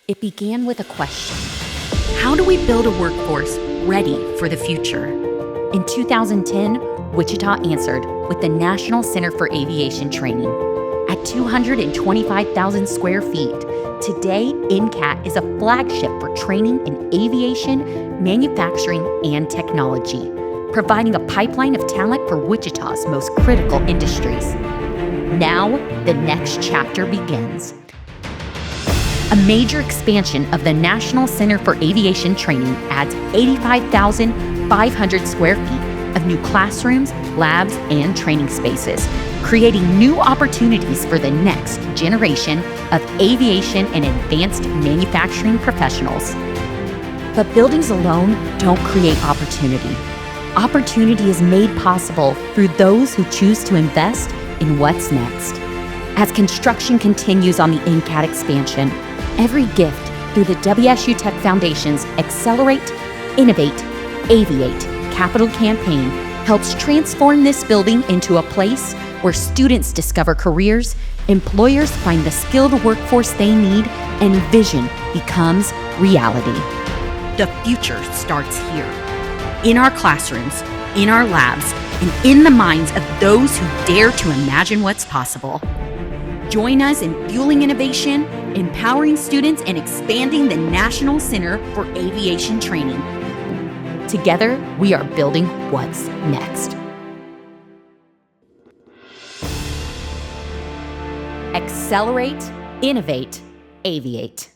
It began with a question. How do we build a workforce ready for the future? In 2010, Wichita answered with the National Center for Aviation Training. At 225,000 square feet, today NCAT is a flagship for training in aviation, manufacturing, and technology, providing a pipeline of talent for Wichita's most critical industries. Now, the next chapter begins. A major expansion of the National Center for Aviation Training adds 85,500 square feet of new classrooms, labs, and training spaces, creating new opportunities for the next generation of aviation and advanced manufacturing professionals. But buildings alone don't create opportunity. Opportunity is made possible through those who choose to invest in what's next. As construction continues on the NCAT expansion, every gift through the WSU Tech Foundation's Accelerate, Innovate, Aviate capital campaign helps transform this building into a place where students discover careers, employers find the skilled workforce they need, and vision becomes reality. The future starts here, in our classrooms, in our labs, and in the minds of those who dare to imagine what's possible. Join us in fueling innovation, empowering students, and expanding the National Center for Aviation Training. Together, we are building what's next. Accelerate, Innovate, Aviate.